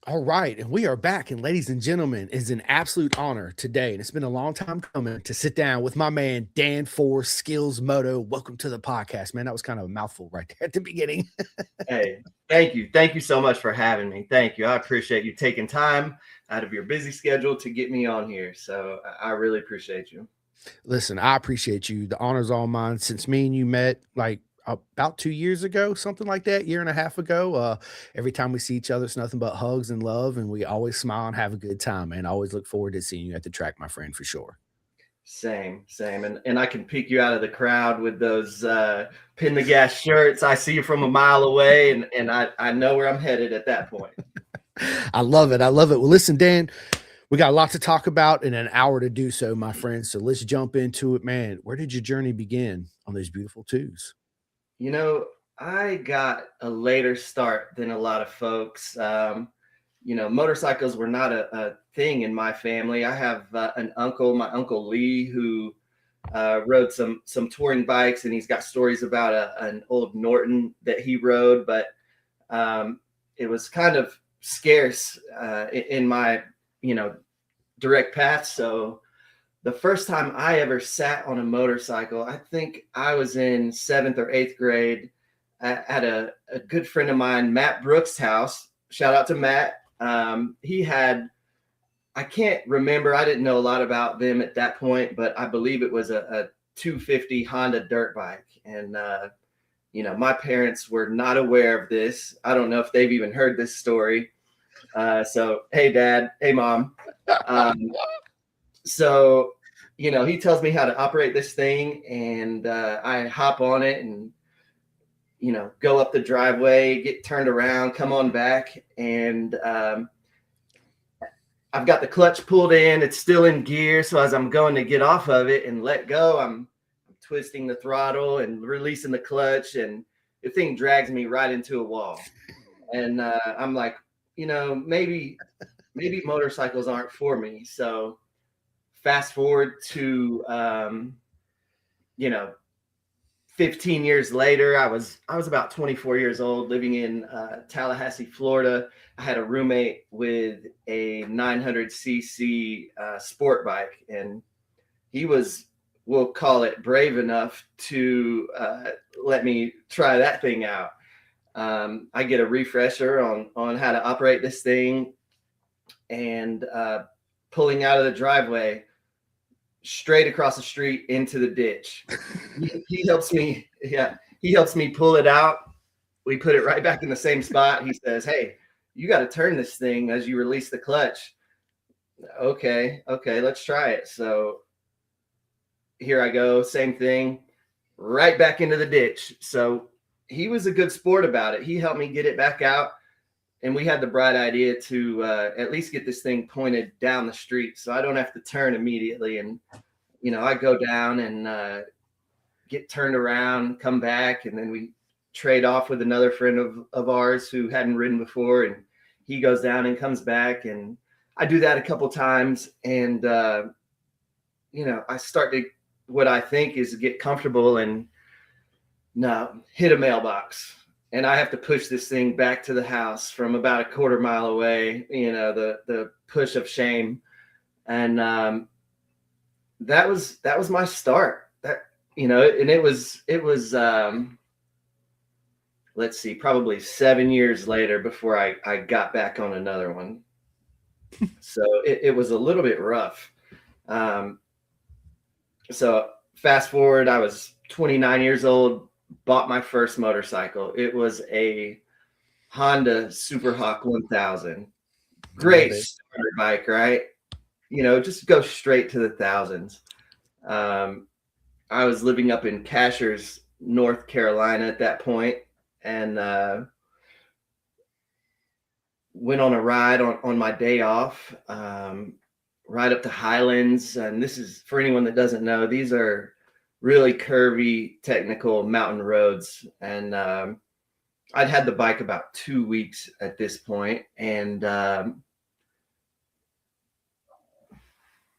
All right, and we are back. And ladies and gentlemen, it's an absolute honor today, and it's been a long time coming to sit down with my man Dan Forse, Skills Moto. Welcome to the podcast, man. That was kind of a mouthful right there at the beginning. Hey, thank you. Thank you so much for having me. Thank you. I appreciate you taking time out of your busy schedule to get me on here. So I really appreciate you. Listen, I appreciate you. The honor's all mine. Since me and you met, like about 2 years ago, something like that, year and a half ago. Every time we see each other, it's nothing but hugs and love, and we always smile and have a good time. And I always look forward to seeing you at the track, my friend, for sure. Same. And I can peek you out of the crowd with those pin the gas shirts. I see you from a mile away, and I know where I'm headed at that point. I love it. I love it. Well, listen, Dan, we got a lot to talk about in an hour to do so, my friend. So let's jump into it, man. Where did your journey begin on those beautiful twos? You know, I got a later start than a lot of folks. Motorcycles were not a thing in my family. I have an uncle, my Uncle Lee, who rode some touring bikes, and he's got stories about an old Norton that he rode, but it was kind of scarce in my, direct path. So the first time I ever sat on a motorcycle, I think I was in 7th or 8th grade at a good friend of mine, Matt Brooks' house. Shout out to Matt. He had, I can't remember, I didn't know a lot about them at that point, but I believe it was a 250 Honda dirt bike. And, my parents were not aware of this. I don't know if they've even heard this story. So, hey, Dad, hey, Mom. So, he tells me how to operate this thing, and I hop on it and, go up the driveway, get turned around, come on back. And I've got the clutch pulled in. It's still in gear. So as I'm going to get off of it and let go, I'm twisting the throttle and releasing the clutch, and the thing drags me right into a wall. And I'm like, maybe motorcycles aren't for me. So fast forward to, 15 years later, I was about 24 years old, living in Tallahassee, Florida. I had a roommate with a 900cc sport bike, and he was, we'll call it, brave enough to let me try that thing out. I get a refresher on how to operate this thing, and pulling out of the driveway, straight across the street into the ditch. He helps me. Yeah, he helps me pull it out. We put it right back in the same spot. He says, "Hey, you got to turn this thing as you release the clutch." Okay, let's try it. So here I go. Same thing, right back into the ditch. So he was a good sport about it. He helped me get it back out. And we had the bright idea to at least get this thing pointed down the street, so I don't have to turn immediately. And, I go down and get turned around, come back, and then we trade off with another friend of ours who hadn't ridden before, and he goes down and comes back. And I do that a couple times, and, I start to, what I think is, get comfortable and hit a mailbox. And I have to push this thing back to the house from about a quarter mile away, the push of shame. And that was my start. And it was let's see, probably 7 years later before I got back on another one. So it was a little bit rough. So fast forward, I was 29 years old, bought my first motorcycle. It was a Honda Superhawk 1000. Great starter bike, right? Just go straight to the thousands. I was living up in Cashers, North Carolina at that point, and went on a ride on my day off, right up to Highlands. And this is, for anyone that doesn't know, these are really curvy, technical mountain roads. And I'd had the bike about 2 weeks at this point, and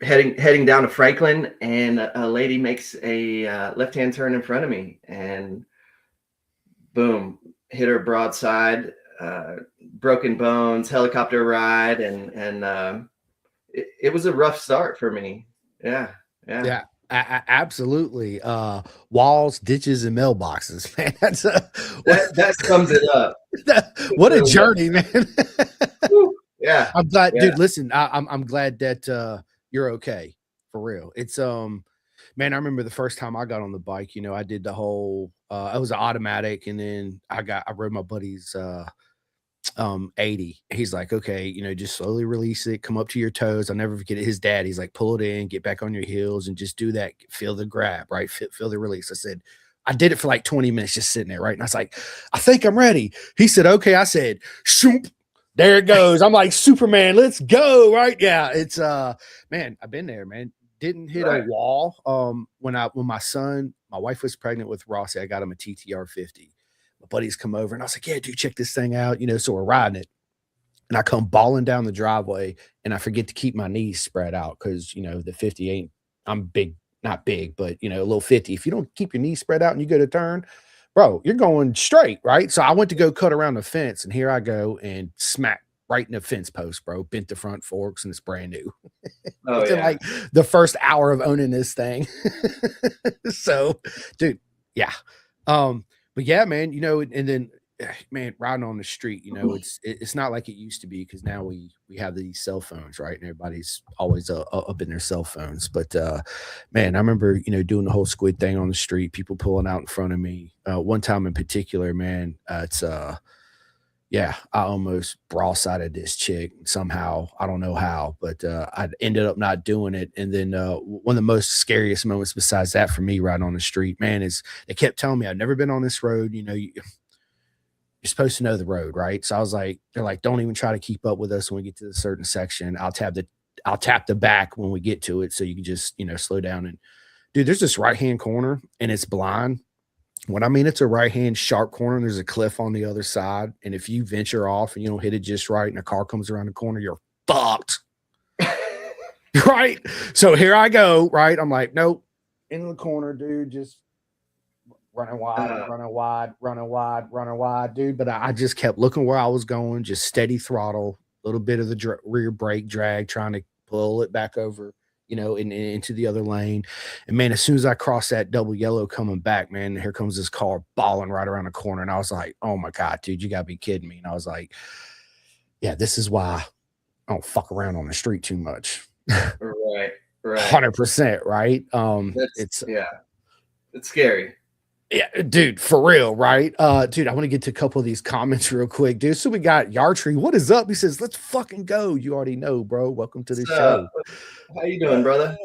heading down to Franklin, and a lady makes a left-hand turn in front of me, and boom, hit her broadside, broken bones, helicopter ride, and it was a rough start for me. Yeah, yeah. Yeah, absolutely. Walls, ditches, and mailboxes, man. That's a That sums it up. It what a really does. journey, man. Woo. Yeah, I'm glad, yeah. dude. Listen, I'm glad that you're okay for real. It's man, I remember the first time I got on the bike. You know, I did the whole. I was an automatic, and then I rode my buddy's 80. He's like, okay, you know, just slowly release it, come up to your toes. I'll never forget it. His dad, he's like, pull it in, get back on your heels, and just do that. Feel the grab, right? Feel the release. I said, I did it for like 20 minutes just sitting there, right? And I was like, I think I'm ready. He said, okay. I said, shoop. There it goes. I'm like Superman. Let's go. Right. Yeah. It's man, I've been there, man. Didn't hit a Right. wall. When my wife was pregnant with Rossi, I got him a TTR 50. My buddies come over and I was like, yeah, dude, check this thing out. You know, so we're riding it. And I come balling down the driveway and I forget to keep my knees spread out because, you know, the 50 ain't, I'm big, not big, but, you know, a little 50. If you don't keep your knees spread out and you go to turn, bro, you're going straight, right? So I went to go cut around the fence and here I go and smack right in the fence post, bro. Bent the front forks and it's brand new Oh within yeah. like the first hour of owning this thing. So, dude, yeah. But yeah, man, you know, and then man, riding on the street, you know, it's not like it used to be because now we have these cell phones, right? And everybody's always up in their cell phones. But man, I remember, you know, doing the whole squid thing on the street, people pulling out in front of me. One time in particular, man, it's yeah, I almost broadsided this chick somehow. I don't know how, but I ended up not doing it. And then one of the most scariest moments besides that for me riding on the street, man, is they kept telling me I've never been on this road. You know, you're supposed to know the road, right? So I was like, they're like, don't even try to keep up with us when we get to a certain section. I'll tap the back when we get to it, so you can just, you know, slow down. And dude, there's this right hand corner and it's blind. What I mean, it's a right hand sharp corner, and there's a cliff on the other side. And if you venture off and you don't hit it just right, and a car comes around the corner, you're fucked. Right. So here I go. Right. I'm like, nope, in the corner, dude. Just running wide, Uh, running wide, running wide, running wide, dude. But I just kept looking where I was going, just steady throttle, a little bit of the rear brake drag, trying to pull it back over, you know, into the other lane. And man, as soon as I crossed that double yellow coming back, man, here comes this car balling right around the corner. And I was like, oh my God, dude, you gotta be kidding me. And I was like, yeah, this is why I don't fuck around on the street too much. right, right. 100%, right? That's It's yeah. It's scary. yeah, dude, for real, right? Dude, I want to get to a couple of these comments real quick, dude. So we got Yartree. What is up? He says, let's fucking go. You already know, bro. Welcome to the What's up? show. How you doing, brother?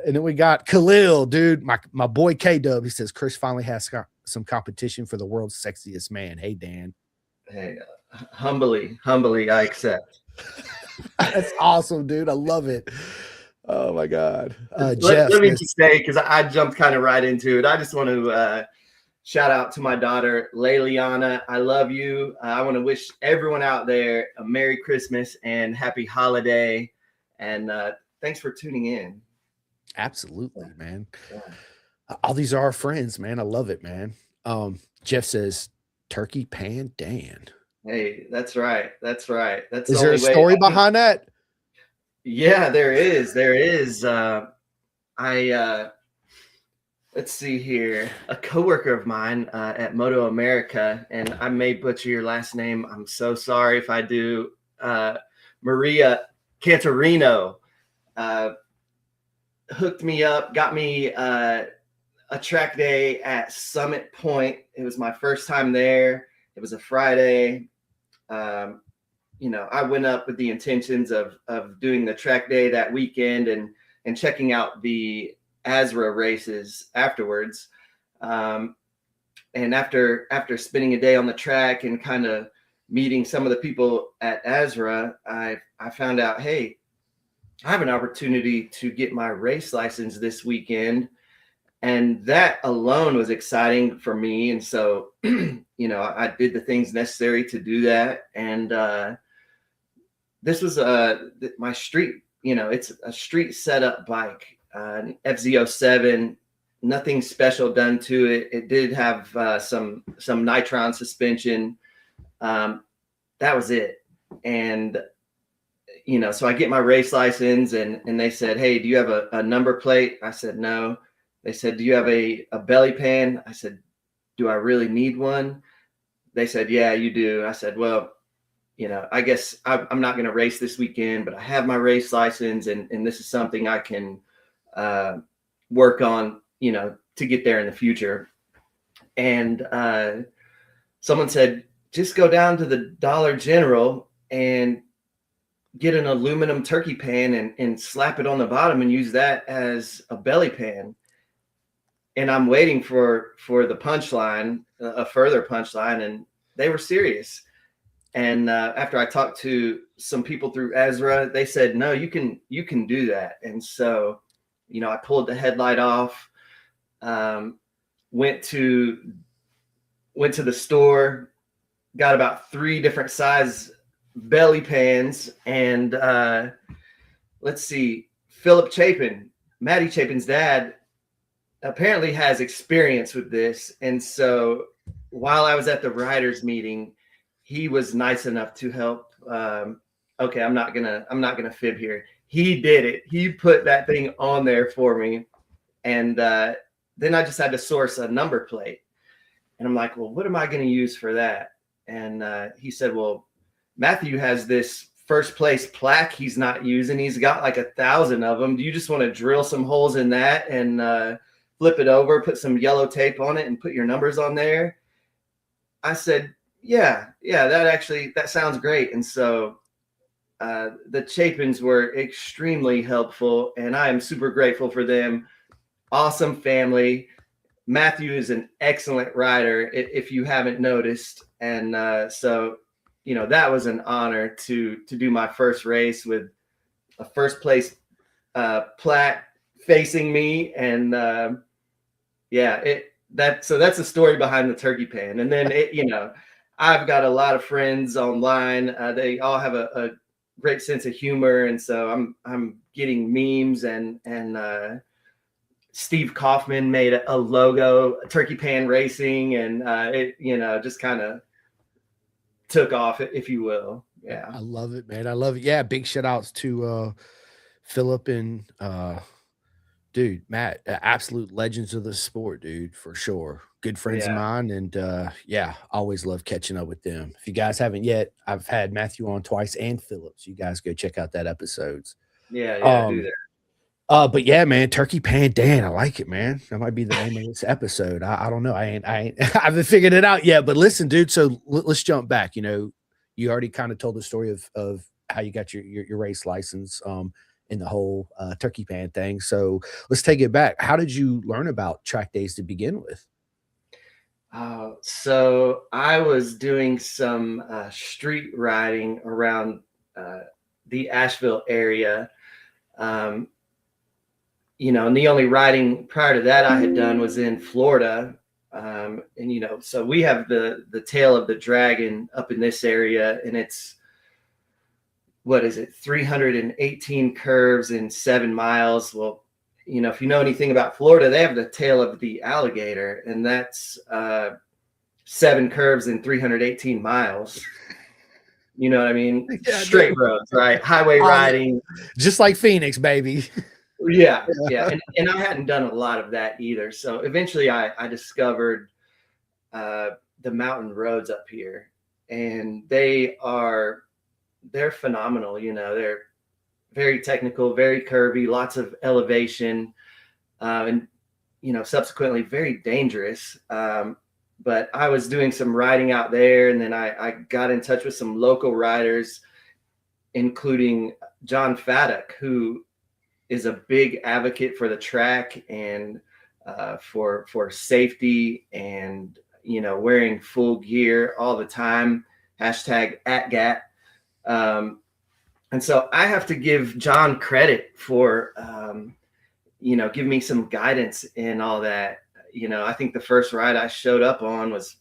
And then we got Khalil, dude. My boy K Dub. He says Chris finally has some competition for the world's sexiest man. Hey, Dan. Hey, humbly, I accept. That's awesome, dude. I love it. Oh my God. Let, Jeff let me says, just say, because I jumped kind of right into it. I just want to shout out to my daughter, Layliana. I love you. I want to wish everyone out there a Merry Christmas and Happy Holiday. And thanks for tuning in. absolutely, man. Yeah. All these are our friends, man. I love it, man. Jeff says, Turkey Pan Dan. Hey, that's right. That's right. That's the Is there a only way. story behind that? Yeah, there is. There is. Let's see here. A coworker of mine at Moto America, and I may butcher your last name. I'm so sorry if I do. Maria Cantorino hooked me up, got me a track day at Summit Point. It was my first time there. It was a Friday. You know, I went up with the intentions of doing the track day that weekend and checking out the ASRA races afterwards. And after spending a day on the track and kind of meeting some of the people at ASRA, I found out, hey, I have an opportunity to get my race license this weekend. And that alone was exciting for me. And so, you know, I did the things necessary to do that. And this was my street, you know, it's a street setup bike, an FZ07, nothing special done to it. It did have some Nitron suspension. That that was it. And so I get my race license, and they said, "Hey, do you have a number plate?" I said, "No." They said, "Do you have a belly pan?" I said, "Do I really need one?" They said, "Yeah, you do." I said, "Well, I guess I'm not going to race this weekend, but I have my race license, and this is something I can work on, to get there in the future." And someone said, "Just go down to the Dollar General and get an aluminum turkey pan and slap it on the bottom and use that as a belly pan." And I'm waiting for the punchline, a further punchline, and they were serious. And after I talked to some people through Ezra, they said, "No, you can do that." And so, I pulled the headlight off, um, went to the store, got about 3 different size belly pans, and let's see, Philip Chapin, Maddie Chapin's dad, apparently has experience with this. And so while I was at the writers meeting, he was nice enough to help. Okay, I'm not gonna fib here. He did it. He put that thing on there for me. And then I just had to source a number plate. And I'm like, "Well, what am I going to use for that?" And he said, "Well, Matthew has this first place plaque he's not using. He's got like 1,000 of them. Do you just want to drill some holes in that and flip it over, put some yellow tape on it, and put your numbers on there?" I said, yeah, that sounds great. And so the Chapins were extremely helpful, and I am super grateful for them. Awesome family. Matthew is an excellent rider, if you haven't noticed. And so, that was an honor to do my first race with a first place plaque facing me. And that's the story behind the turkey pan. And then I've got a lot of friends online. They all have a great sense of humor, and so I'm getting memes, and Steve Kaufman made a logo, Turkey Pan Racing, and it just kind of took off, if you will. Yeah. I love it, man. I love it. Yeah, big shout outs to Philip and dude, Matt, absolute legends of the sport, dude, for sure. Good friends of Yeah. mine, and yeah, always love catching up with them. If you guys haven't yet, I've had Matthew on twice and Philip, so you guys go check out that episodes. Yeah. Do Um, that. but yeah, man, Turkey Pan Dan, I like it, man. That might be the name of this episode. I don't know. I ain't I haven't figured it out yet. But listen, dude. So let's jump back. You already kind of told the story of how you got your race license, in the whole Turkey Pan thing. So let's take it back. How did you learn about track days to begin with? So I was doing some street riding around the Asheville area. Um, and the only riding prior to that I had done was in Florida. And so we have the tail of the dragon up in this area, and it's, what is it, 318 curves in 7 miles. Well, if you know anything about Florida, they have the tail of the alligator, and that's 7 curves in 318 miles. You know what I mean? Yeah, Straight roads, right? Highway riding. Just like Phoenix, baby. Yeah. And I hadn't done a lot of that either. So eventually I discovered the mountain roads up here, and they're phenomenal. They're very technical, very curvy, lots of elevation, and subsequently very dangerous. But I was doing some riding out there, and then I got in touch with some local riders, including John Faddock, who is a big advocate for the track and for safety, and wearing full gear all the time. #@GAT. And so I have to give John credit for give me some guidance in all that. I think the first ride I showed up on I was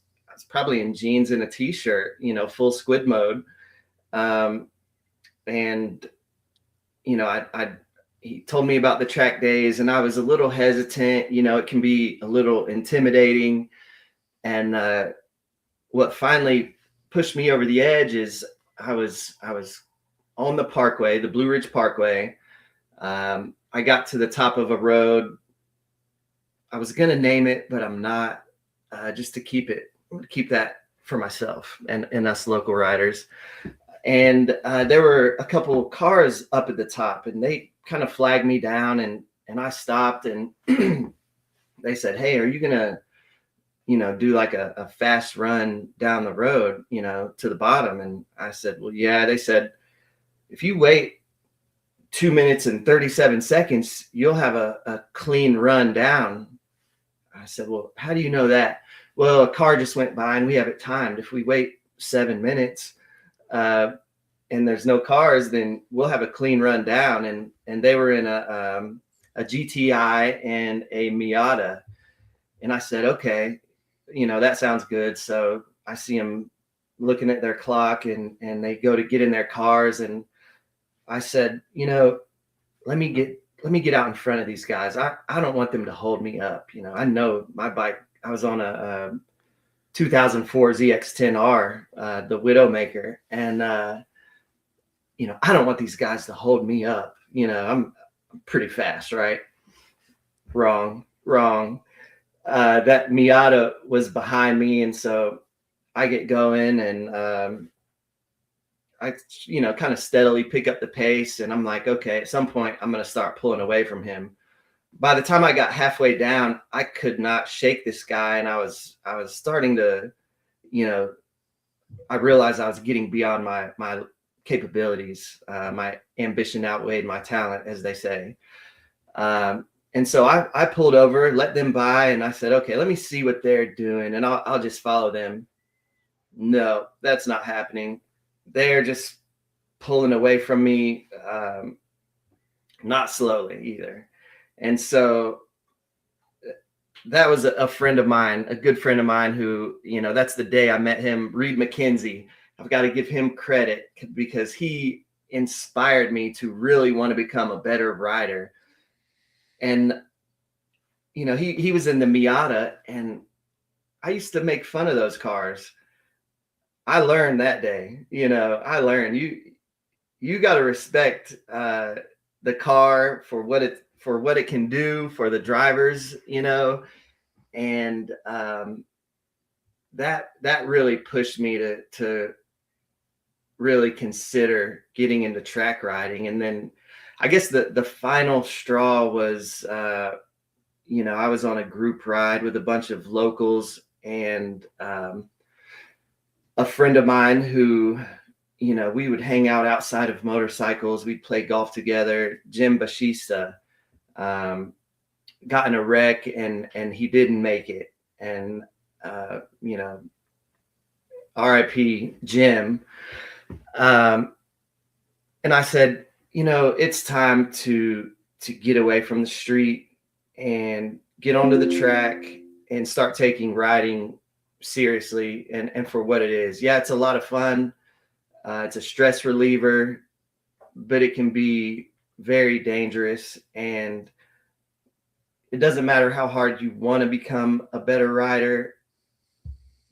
probably in jeans and a t-shirt, full squid mode. And he told me about the track days, and I was a little hesitant. It can be a little intimidating. And what finally pushed me over the edge is I was on the Parkway, the Blue Ridge Parkway. I got to the top of a road. I was gonna name it, but I'm not, just to keep that for myself and us local riders. And there were a couple of cars up at the top, and they kind of flagged me down, and I stopped, and they said, "Hey, are you gonna, do like a fast run down the road, to the bottom?" And I said, "Well, yeah." They said, "If you wait 2 minutes and 37 seconds, you'll have a clean run down." I said, "Well, how do you know that?" "Well, a car just went by and we have it timed. If we wait 7 minutes, uh, and there's no cars, then we'll have a clean run down." And they were in a GTI and a Miata. And I said, "Okay, that sounds good." So I see them looking at their clock, and they go to get in their cars. And I said, let me get out in front of these guys. I don't want them to hold me up. I know my bike. I was on a 2004 ZX10R, the Widowmaker, and I don't want these guys to hold me up. I'm pretty fast, right? Wrong, wrong. That Miata was behind me, and so I get going, and I, kind of steadily pick up the pace, and I'm like, okay, at some point I'm going to start pulling away from him. By the time I got halfway down, I could not shake this guy, and I was starting to, you know, I realized I was getting beyond my capabilities. My ambition outweighed my talent, as they say. And so I pulled over, let them by, and I said, okay, let me see what they're doing, and I'll just follow them. No, that's not happening. They're just pulling away from me, not slowly either. And so that was a friend of mine, a good friend of mine who, that's the day I met him, Reed McKenzie. I've got to give him credit because he inspired me to really want to become a better rider. And, he was in the Miata, and I used to make fun of those cars. I learned that day, I learned you got to respect the car for what it can do for the drivers, and that really pushed me to really consider getting into track riding. And then I guess the final straw was, I was on a group ride with a bunch of locals, and a friend of mine who, we would hang out outside of motorcycles. We'd play golf together. Jim Bashista got in a wreck, and he didn't make it. And, RIP Jim. And I said, it's time to get away from the street and get onto the track and start taking riding seriously and for what it is. Yeah, it's a lot of fun. It's a stress reliever, but it can be very dangerous. And it doesn't matter how hard you want to become a better rider.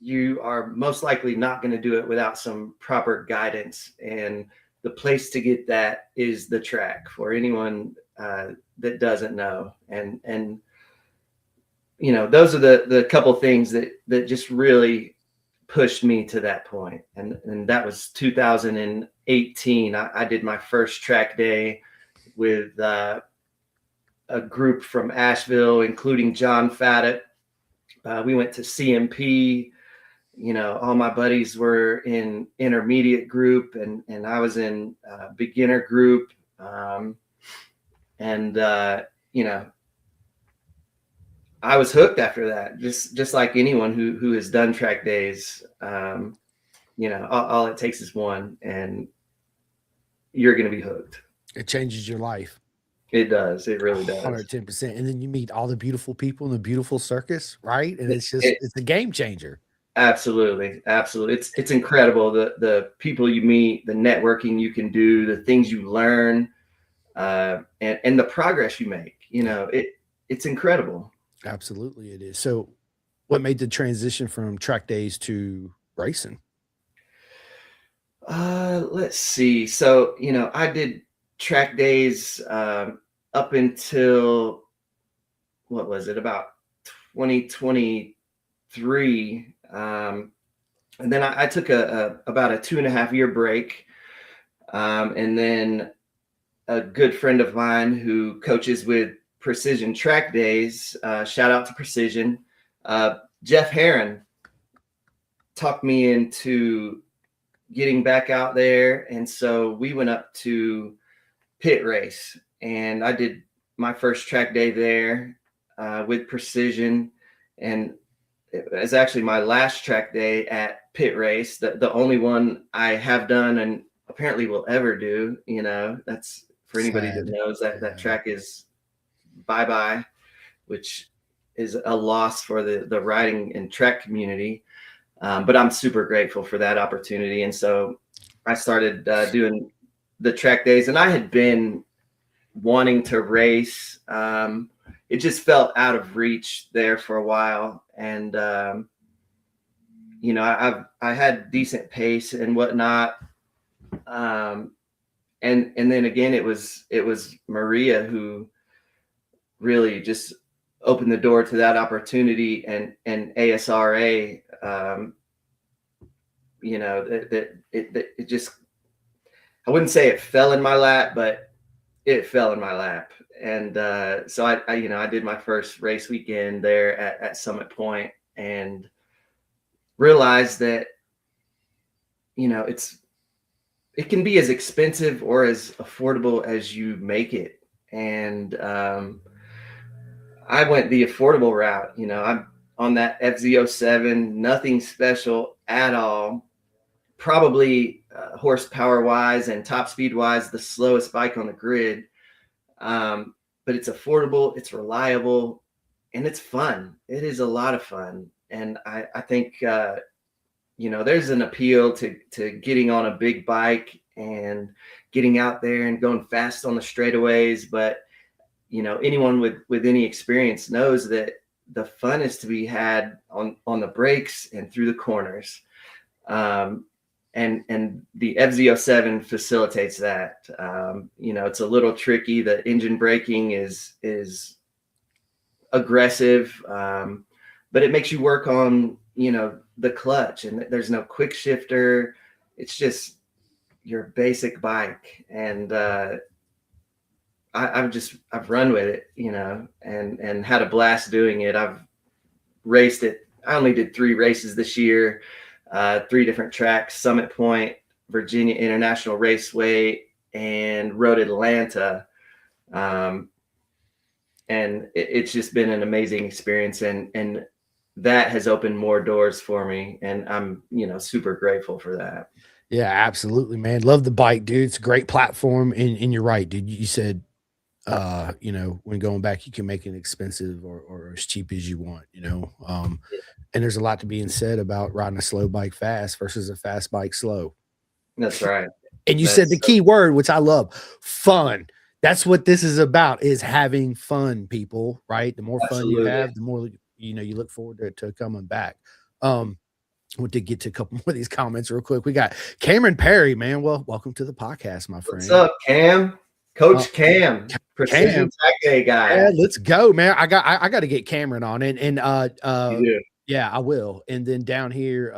You are most likely not going to do it without some proper guidance. And the place to get that is the track for anyone that doesn't know. And those are the couple things that just really pushed me to that point. And that was 2018. I did my first track day with a group from Asheville, including John Faddett. We went to CMP. All my buddies were in intermediate group, and I was in beginner group. And I was hooked after that, just like anyone who has done track days. All it takes is one, and you're going to be hooked. It changes your life. It does. It really does. 110%. And then you meet all the beautiful people in the beautiful circus, right? And it's It, a game changer. absolutely, absolutely. It's incredible, the people you meet, the networking you can do, the things you learn, and the progress you make. It's incredible. Absolutely, it is. So, what made the transition from track days to racing? let's see. So, I did track days up until, what was it, about 2023. And then I took about a 2.5 year break. And then a good friend of mine who coaches with Precision Track Days, shout out to Precision, Jeff Herron, talked me into getting back out there. And so we went up to Pit Race, and I did my first track day there with Precision. And it was actually my last track day at Pit Race, the only one I have done and apparently will ever do. That's for anybody that Sad. knows that Yeah. track is bye-bye, which is a loss for the riding and track community. But I'm super grateful for that opportunity. And so I started doing the track days, and I had been wanting to race. It just felt out of reach there for a while. And, I had decent pace and whatnot. And then again, it was Maria who really just opened the door to that opportunity, and ASRA, it just, I wouldn't say it fell in my lap, but it fell in my lap. And so I did my first race weekend there at Summit Point, and realized that, it can be as expensive or as affordable as you make it. And I went the affordable route. I'm on that FZ07, nothing special at all. Probably horsepower wise and top speed wise, the slowest bike on the grid. But it's affordable, it's reliable, and it's fun. It is a lot of fun. And I think, there's an appeal to getting on a big bike and getting out there and going fast on the straightaways. But, anyone with any experience knows that the fun is to be had on the brakes and through the corners. And the FZ07 facilitates that. It's a little tricky. The engine braking is aggressive, but it makes you work on, the clutch, and there's no quick shifter. It's just your basic bike. And I've run with it, and had a blast doing it. I've raced it. I only did 3 races this year. 3 different tracks: Summit Point, Virginia International Raceway, and Road Atlanta. And it's just been an amazing experience, and that has opened more doors for me, and I'm super grateful for that. Yeah, absolutely, man. Love the bike, dude. It's a great platform. And you're right, dude. You said when going back, you can make it expensive or as cheap as you want. And there's a lot to being said about riding a slow bike fast versus a fast bike slow. That's right. And you said That's the key word, which I love, fun. That's what this is about, is having fun, people, right? The more fun you absolutely. have, the more, you look forward to coming back. We did get to a couple more of these comments real quick. We got Cameron Perry, man. Well, welcome to the podcast, my What's friend. up, Cam? Coach Cam, Precision Cam, Track Day guy. yeah, let's go, man. I got to get Cameron on, and You do. yeah, I will. And then down here,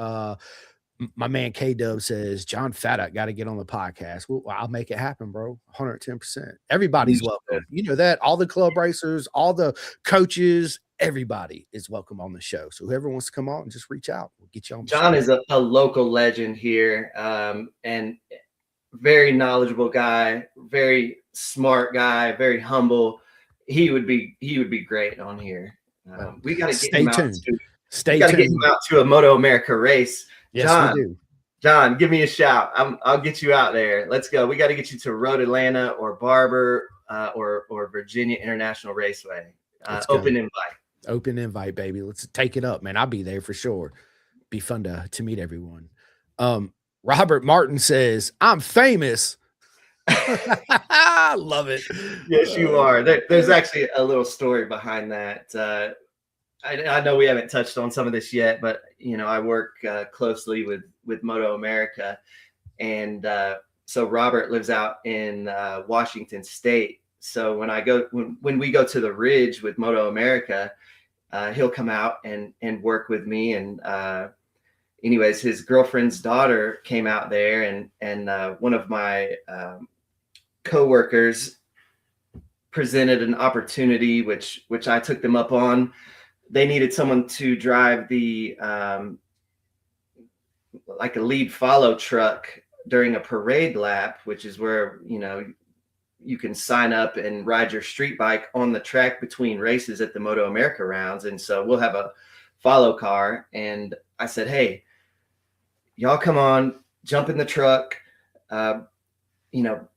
my man K Dub says John Faddock got to get on the podcast. Well, I'll make it happen, bro. 110%. Everybody's You should. welcome. You know that. All the club racers, all the coaches, everybody is welcome on the show. So whoever wants to come on, just reach out. We'll get you on the John show. is a local legend here, and very knowledgeable guy, very smart guy, very humble. He would be great on here. We got to get Stay him out tuned. to. Stay Got to get tuned. him out to a Moto America race. Yes, John, we do. John, give me a shout. I'll get you out there. Let's go. We got to get you to Road Atlanta or Barber or Virginia International Raceway. Open invite. Open invite, baby. Let's take it up, man. I'll be there for sure. Be fun to meet everyone. Robert Martin says, I'm famous. I love it. Yes, you are. There's actually a little story behind that. I know we haven't touched on some of this yet, but I work closely with Moto America, and so Robert lives out in Washington State. So when we go to the Ridge with Moto America, he'll come out and work with me. And anyways, his girlfriend's daughter came out there, and one of my coworkers presented an opportunity, which I took them up on. They needed someone to drive the like a lead follow truck during a parade lap, which is where you can sign up and ride your street bike on the track between races at the Moto America rounds. And so we'll have a follow car. And I said, hey, y'all come on, jump in the truck,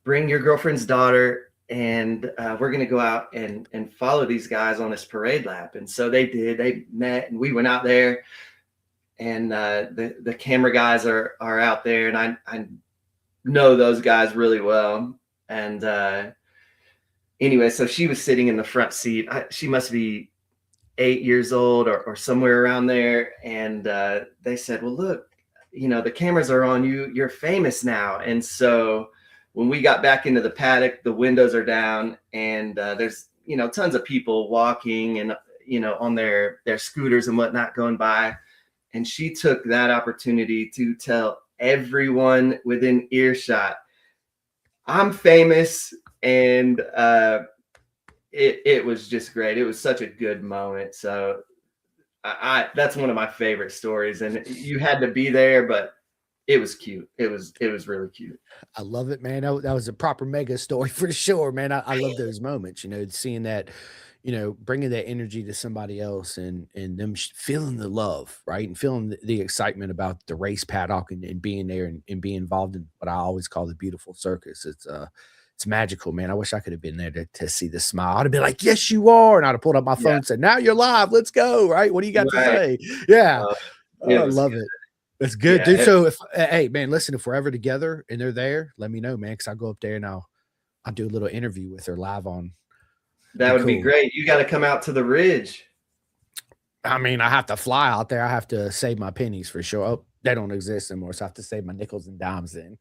bring your girlfriend's daughter, and we're going to go out and follow these guys on this parade lap. And so they did. They met, and we went out there, and the camera guys are out there, and I know those guys really well. And anyway, so she was sitting in the front seat. She must be 8 years old or somewhere around there. And they said, well, look, the cameras are on you. You're famous now. And so when we got back into the paddock, the windows are down, and there's, tons of people walking and, on their scooters and whatnot going by. And she took that opportunity to tell everyone within earshot, I'm famous. And it was just great. It was such a good moment. So that's one of my favorite stories, and you had to be there, but it was cute. It was really cute. I love it, man. That was a proper mega story for sure, man. I love those moments, seeing that, bringing that energy to somebody else and them feeling the love, right? And feeling the excitement about the race paddock and being there and being involved in what I always call the beautiful circus. It's magical, man. I wish I could have been there to see the smile. I'd have been like, yes, you are. And I'd have pulled up my phone Yeah, and said, now you're live. Let's go. Right. What do you got to right. say? Yeah. It Oh, I was love good. it. That's good, Yeah, dude. So if hey man, listen, if we're ever together and they're there, let me know, man, because I'll go up there and I'll do a little interview with her live on. that Be would be cool. great. You got to come out to the Ridge. I mean, I have to fly out there. I have to save my pennies for sure. Oh, they don't exist anymore, so I have to save my nickels and dimes then.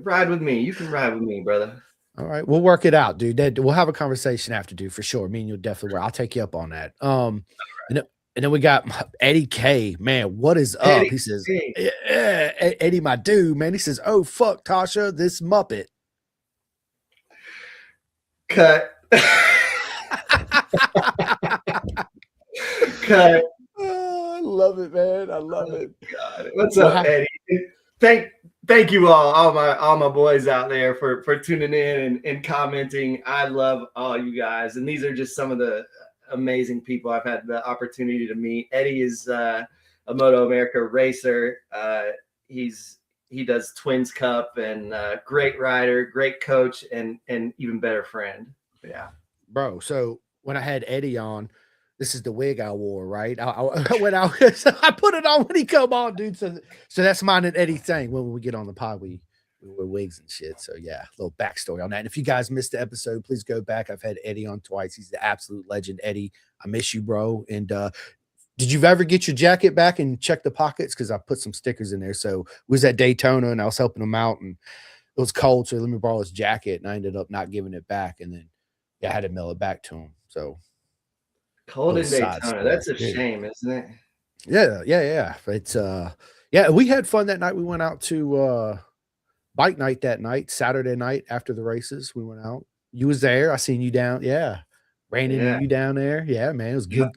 Ride with me. You can ride with me, brother. All right, we'll work it out, dude. We'll have a conversation after, dude, for sure. Me and you'll definitely work. I'll take you up on that. And then we got Eddie K. Man, what is up? Eddie, He says, hey, yeah, Eddie, my dude, man. He says, oh fuck, Tasha, this Muppet. cut. Cut. Oh, I love it, man. I love Oh, it. God. What's Well, up, Eddie? Thank you all my boys out there for tuning in and commenting. I love all you guys, and these are just some of the amazing people I've had the opportunity to meet. Eddie is a Moto America racer. He does Twins Cup, and great rider, great coach, and even better friend. Yeah. bro. So when I had Eddie on, this is the wig I wore, right? I went out, I put it on when he come on, dude. So that's mine and Eddie thing. When we get on the pod, we wear wigs and shit. So yeah, a little backstory on that. And if you guys missed the episode, please go back. I've had Eddie on twice. He's the absolute legend. Eddie, I miss you, bro. And did you ever get your jacket back and check the pockets? Because I put some stickers in there. So we was at Daytona and I was helping him out, and it was cold. So let me borrow his jacket, and I ended up not giving it back. And then yeah, I had to mail it back to him. So Cold little in side Daytona. story. That's a Yeah. shame, isn't it? Yeah. It's yeah, we had fun that night. We went out to bike night that night, Saturday night after the races. We went out. You was there. I seen you down. Yeah. Ran into Yeah, you down there. Yeah, man. It was yeah,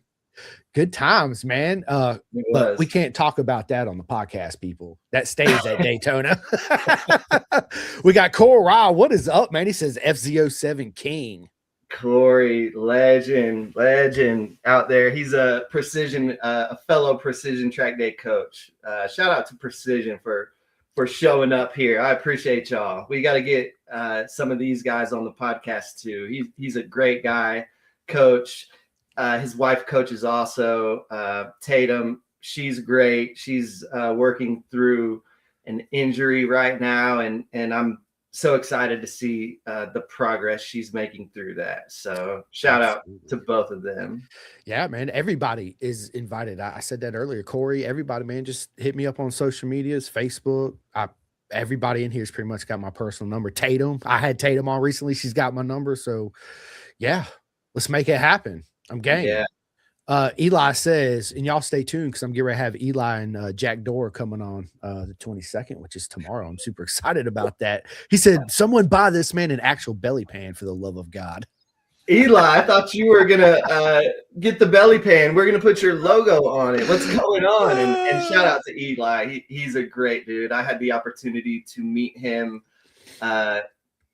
good times, man. it But we was. can't talk about that on the podcast, people. That stays at Daytona. We got Cole Ryle. What is up, man? He says FZ07 King. Corey, legend out there. He's a fellow Precision Track Day coach. Shout out to Precision for showing up here. I appreciate y'all. We got to get some of these guys on the podcast too. He's a great guy, coach. His wife coaches also, Tatum. She's great. She's working through an injury right now, and I'm so excited to see the progress she's making through that. So shout out to Absolutely. both of them. Yeah, man. Everybody is invited. I said that earlier. Corey, everybody, man, just hit me up on social medias, Facebook. everybody in here's pretty much got my personal number. Tatum, I had Tatum on recently. She's got my number. So yeah, let's make it happen. I'm Yeah. game. Eli says, and y'all stay tuned because I'm getting ready to have Eli and Jack Dora coming on the 22nd, which is tomorrow. I'm super excited about that. He said, someone buy this man an actual belly pan for the love of God. Eli, I thought you were gonna get the belly pan. We're gonna put your logo on it. What's going on? And shout out to Eli. He's a great dude. I had the opportunity to meet him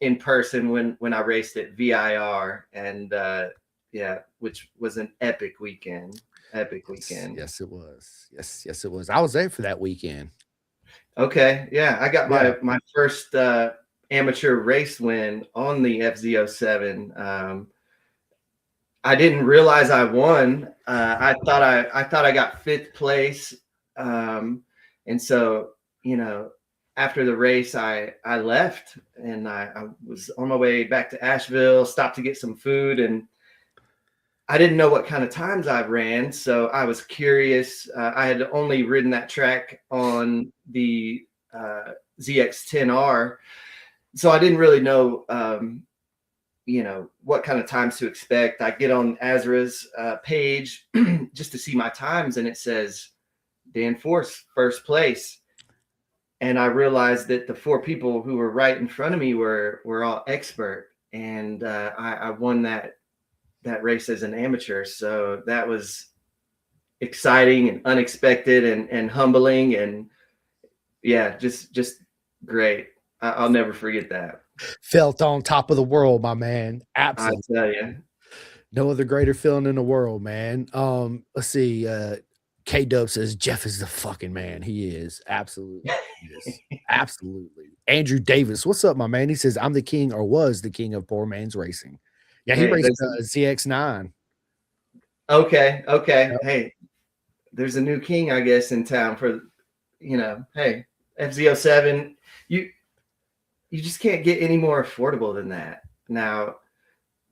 in person when I raced at VIR, and yeah, which was an epic weekend. Epic weekend. Yes, it was. Yes, it was. I was there for that weekend. Okay, yeah, I got Yeah. my first amateur race win on the FZ07. I didn't realize I won. I thought I got fifth place, and so after the race, I left and I was on my way back to Asheville. Stopped to get some food, and I didn't know what kind of times I ran, so I was curious. I had only ridden that track on the ZX10R, so I didn't really know. What kind of times to expect. I get on Azra's page just to see my times, and it says Dan Forse first place, and I realized that the four people who were right in front of me were all expert, and I won that race as an amateur. So that was exciting and unexpected and humbling, and yeah, just great. I'll never forget that. Felt on top of the world, my man. I Absolutely. tell you. No other greater feeling in the world, man. Let's see. K Dub says Jeff is the fucking man. He is. Absolutely. He is. Absolutely. Andrew Davis, what's up, my man? He says, I'm the king or was the king of poor man's racing. Yeah, he Hey, raced ZX9. okay. Yep. Hey, there's a new king, I guess, in town for, hey, FZ07. You just can't get any more affordable than that. Now,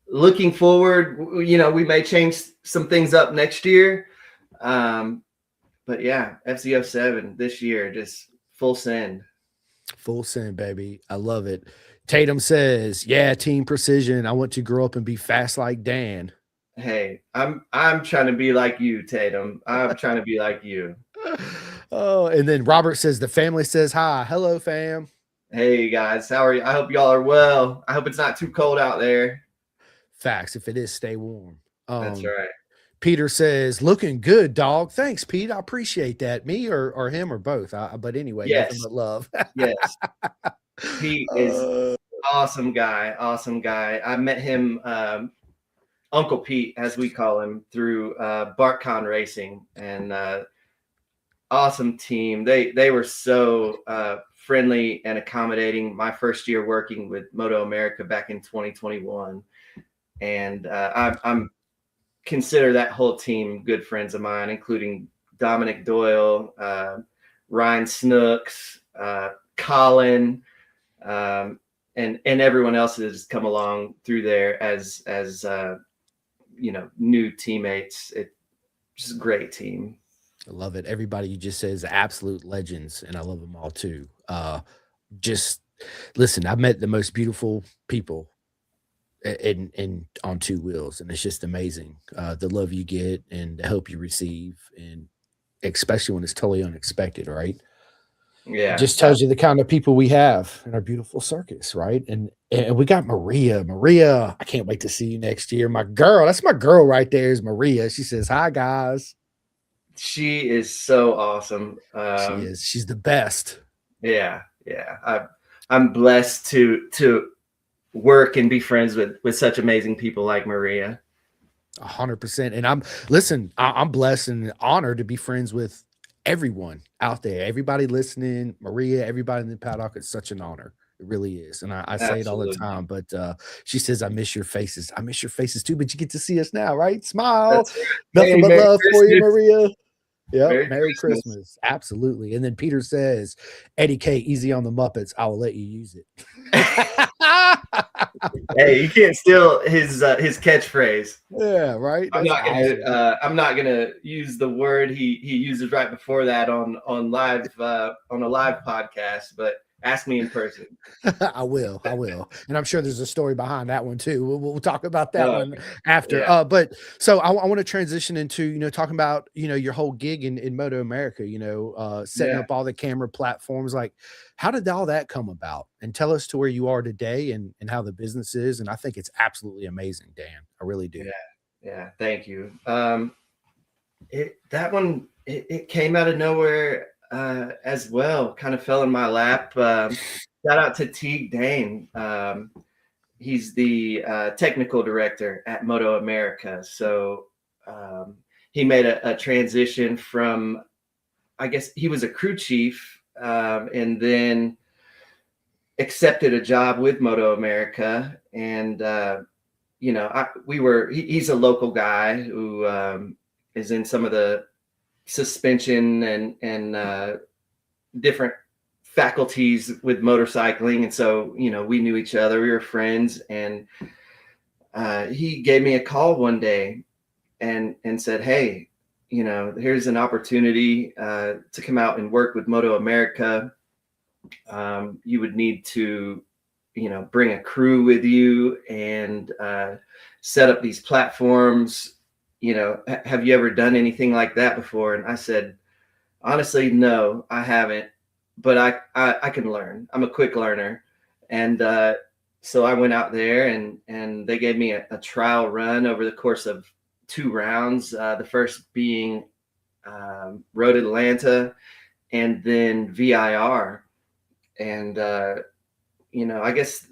looking forward, we may change some things up next year. But yeah, FZ07 this year, just full send. Full send, baby. I love it. Tatum says, yeah, team precision. I want to grow up and be fast like Dan. Hey, I'm trying to be like you, Tatum. I'm trying to be like you. Oh, and then Robert says the family says hi. Hello, fam. Hey guys, how are you? I hope y'all are well. I hope it's not too cold out there. Facts. If it is, stay warm. That's right. Peter says, looking good, dog. Thanks, Pete. I appreciate that. Me or him or both. But anyway, nothing Yes. but love. Yes. Pete is awesome guy. Awesome guy. I met him, Uncle Pete, as we call him, through BartCon Racing, and awesome team. They were so friendly and accommodating. My first year working with Moto America back in 2021, and I'm consider that whole team good friends of mine, including Dominic Doyle, Ryan Snooks, Colin, and everyone else that has come along through there as new teammates. It's just a great team. I love it. Everybody you just says absolute legends, and I love them all too. Just listen, I've met the most beautiful people in on two wheels, and it's just amazing. The love you get and the help you receive, and especially when it's totally unexpected, right? It Yeah. just tells you the kind of people we have in our beautiful circus, right? And we got Maria. Maria, I can't wait to see you next year. My girl, that's my girl right there is Maria. She says, hi guys. She is so awesome. She is. She's the best. Yeah. I'm blessed to work and be friends with such amazing people like Maria. 100%. And I'm blessed and honored to be friends with everyone out there, everybody listening, Maria, everybody in the paddock. It's such an honor. It really is. And I say it all the Absolutely. time, but she says, I miss your faces. I miss your faces too, but you get to see us now, right? Smile. That's right. Nothing Hey, but Merry love for you, Christmas. Maria. Yep. Merry Christmas. Christmas. Absolutely. And then Peter says, Eddie K, easy on the Muppets. I will let you use it. Hey, you can't steal his catchphrase. Yeah, right. I'm not gonna use the word he uses right before that on live on a live podcast, but Ask me in person. I will, and I'm sure there's a story behind that one too. We'll talk about that Oh, one after. yeah, But so I want to transition into talking about your whole gig in Moto America. Setting yeah. up all the camera platforms. Like, how did all that come about? And tell us to where you are today and how the business is. And I think it's absolutely amazing, Dan. I really do. Yeah, yeah. Thank you. That one it came out of nowhere as well. Kind of fell in my lap. Shout out to Teague Dane. He's the technical director at Moto America. So um, he made a transition from, I guess he was a crew chief, and then accepted a job with Moto America. And he's a local guy who is in some of the suspension and different faculties with motorcycling. And so, we knew each other, we were friends. And he gave me a call one day and said, "Hey, here's an opportunity to come out and work with Moto America. You would need to, bring a crew with you and set up these platforms. Have you ever done anything like that before?" And I said, "Honestly, no, I haven't, but I can learn. I'm a quick learner." And so I went out there and they gave me a trial run over the course of 2 rounds. The first being Road Atlanta and then VIR. And I guess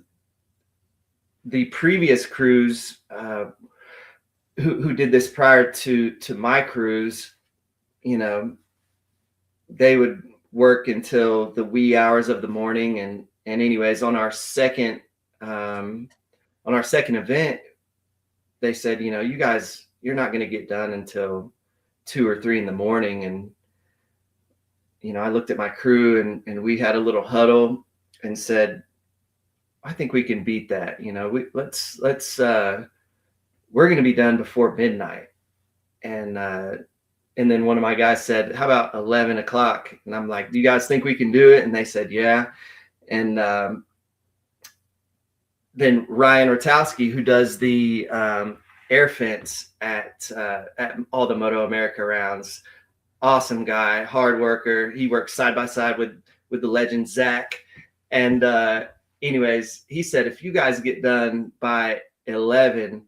the previous crews who did this prior to my crews, you know, they would work until the wee hours of the morning. And anyways, on our second event, they said, you guys, you're not going to get done until 2 or 3 in the morning. And I looked at my crew and we had a little huddle and said, I think we can beat that. We're going to be done before midnight. And then one of my guys said, how about 11 o'clock? And I'm like, do you guys think we can do it? And they said, yeah. And then Ryan Rotowski, who does the air fence at all the Moto America rounds, awesome guy, hard worker. He works side by side with the legend Zach. And anyways, he said, if you guys get done by 11,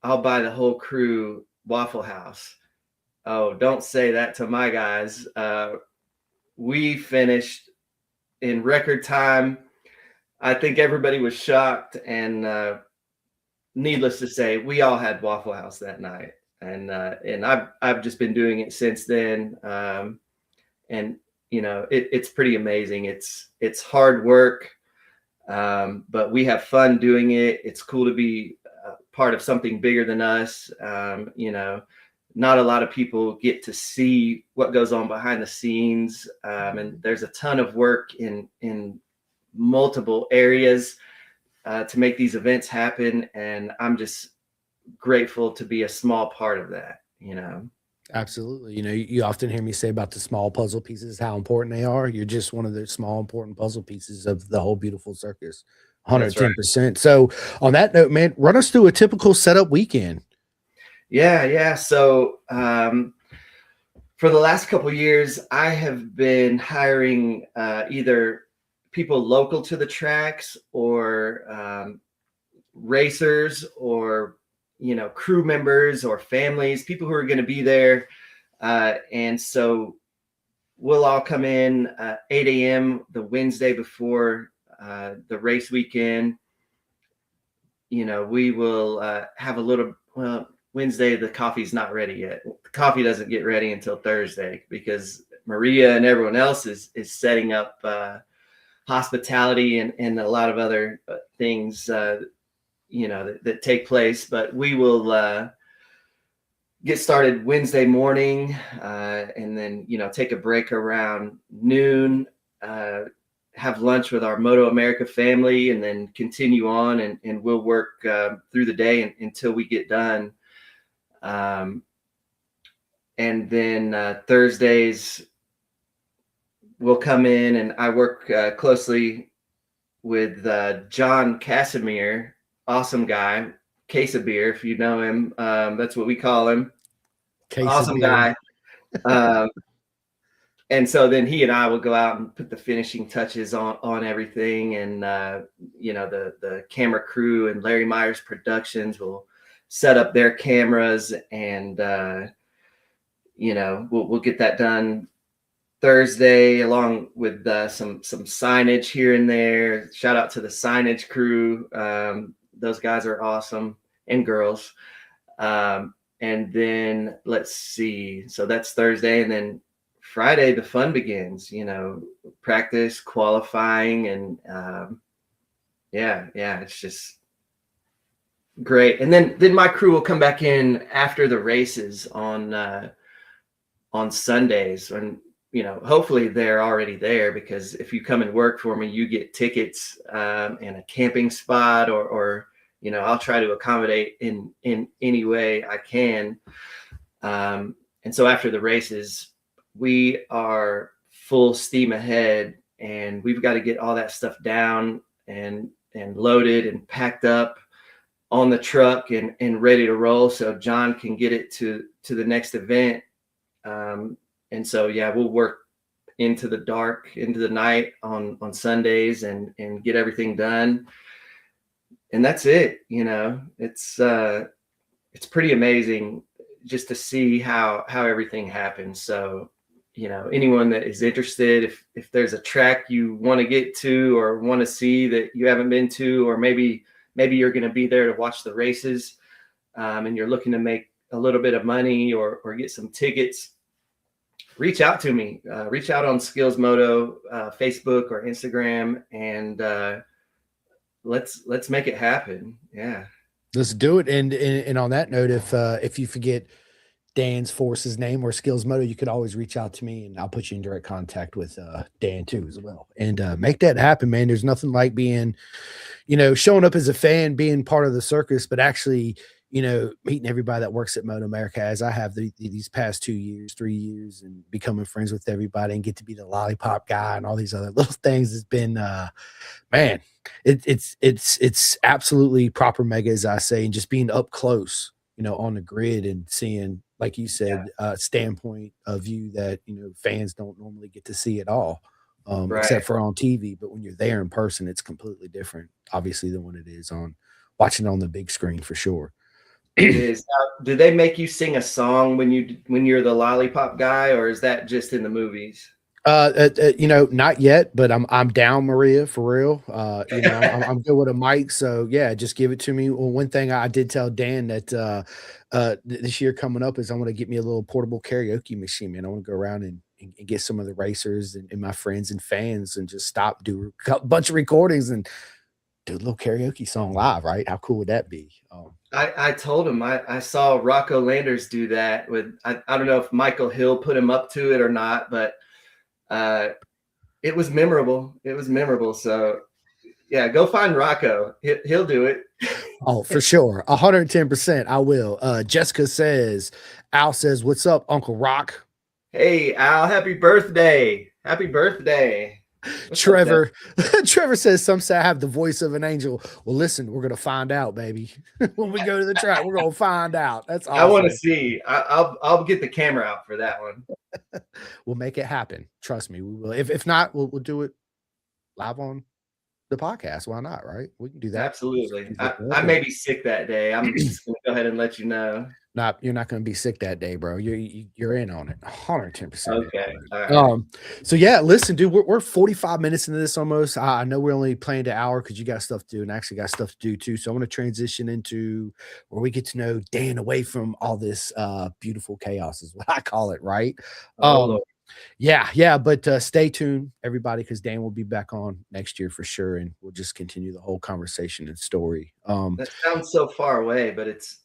I'll buy the whole crew Waffle House. Oh, don't say that to my guys. We finished in record time. I think everybody was shocked, and needless to say, we all had Waffle House that night. And I've just been doing it since then. And it's pretty amazing. It's hard work, but we have fun doing it. It's cool to be part of something bigger than us. Not a lot of people get to see what goes on behind the scenes, and there's a ton of work in multiple areas to make these events happen. And I'm just grateful to be a small part of that. Absolutely. You often hear me say about the small puzzle pieces, how important they are. You're just one of the small, important puzzle pieces of the whole beautiful circus. That's right. 110%. So, on that note, man, run us through a typical setup weekend. Yeah. So for the last couple of years, I have been hiring either people local to the tracks or racers or crew members or families, people who are going to be there. And so we'll all come in 8 a.m. the Wednesday before the race weekend. We will have a little, well, Wednesday, the coffee's not ready yet. The coffee doesn't get ready until Thursday because Maria and everyone else is setting up hospitality and a lot of other things, that take place. But we will get started Wednesday morning and then, take a break around noon, have lunch with our Moto America family, and then continue on and we'll work through the day until we get done. And then Thursdays, will come in, and I work closely with John Casimir, awesome guy, case of beer, if you know him. That's what we call him. Case of Awesome beer. guy. Um, and so then he and I will go out and put the finishing touches on everything, and the camera crew and Larry Myers Productions will set up their cameras, and we'll get that done Thursday, along with some signage here and there. Shout out to the signage crew; those guys are awesome, and girls. And then let's see. So that's Thursday, and then Friday the fun begins. Practice, qualifying, and yeah, it's just great. And then my crew will come back in after the races on Sundays, and hopefully they're already there, because if you come and work for me, you get tickets and a camping spot, or I'll try to accommodate in any way I can. And so after the races, we are full steam ahead, and we've got to get all that stuff down and loaded and packed up on the truck and ready to roll, so John can get it to the next event. And so, yeah, we'll work into the dark, into the night on Sundays, and get everything done. And that's it. It's pretty amazing just to see how everything happens. So, anyone that is interested, if there's a track you want to get to or want to see that you haven't been to, or maybe you're going to be there to watch the races, and you're looking to make a little bit of money or get some tickets, reach out to me. Reach out on Skills Moto, Facebook or Instagram, and let's make it happen. Yeah. Let's do it. And on that note, if you forget Dan's Force's name or Skills Moto, you could always reach out to me, and I'll put you in direct contact with Dan too as well. And make that happen, man. There's nothing like being, showing up as a fan, being part of the circus, but actually, meeting everybody that works at Moto America, as I have these past 2 years, 3 years, and becoming friends with everybody and get to be the lollipop guy and all these other little things has been, man, it's absolutely proper mega, as I say, and just being up close, on the grid and seeing, like you Yeah. said, standpoint of view that, fans don't normally get to see at all, Right. except for on TV. But when you're there in person, it's completely different, obviously, than when it is on watching on the big screen for sure. It is. Now, do they make you sing a song when you're the lollipop guy, or is that just in the movies? Not yet, but I'm down, Maria, for real. I'm good with a mic, so yeah, just give it to me. Well, one thing I did tell Dan that this year coming up is I want to get me a little portable karaoke machine, man. I want to go around and get some of the racers and my friends and fans and just do a bunch of recordings and do a little karaoke song live, right? How cool would that be? I told him I saw Rocco Landers do that with, I don't know if Michael Hill put him up to it or not, but it was memorable. It was memorable. So yeah, go find Rocco. He'll do it. Oh, for sure. 110%. I will. Jessica says, Al says, what's up, Uncle Rock? Hey, Al, happy birthday. Happy birthday. Trevor, Trevor says, some say I have the voice of an angel. Well, listen, we're gonna find out, baby. When we go to the track, we're gonna find out. That's awesome. I want to see. I'll get the camera out for that one. We'll make it happen. Trust me, we will. If not, we'll do it live on the podcast. Why not? Right? We can do that. Absolutely. I may be sick that day. I'm just gonna go ahead and let you know. You're not going to be sick that day, bro. You're in on it, 110%. Okay. All right. So yeah, listen, dude, we're 45 minutes into this almost. I know we're only playing an hour because you got stuff to do, and I actually got stuff to do too. So I want to transition into where we get to know Dan away from all this beautiful chaos, is what I call it, right? Lord. Yeah, but stay tuned, everybody, because Dan will be back on next year for sure, and we'll just continue the whole conversation and story. That sounds so far away, but it's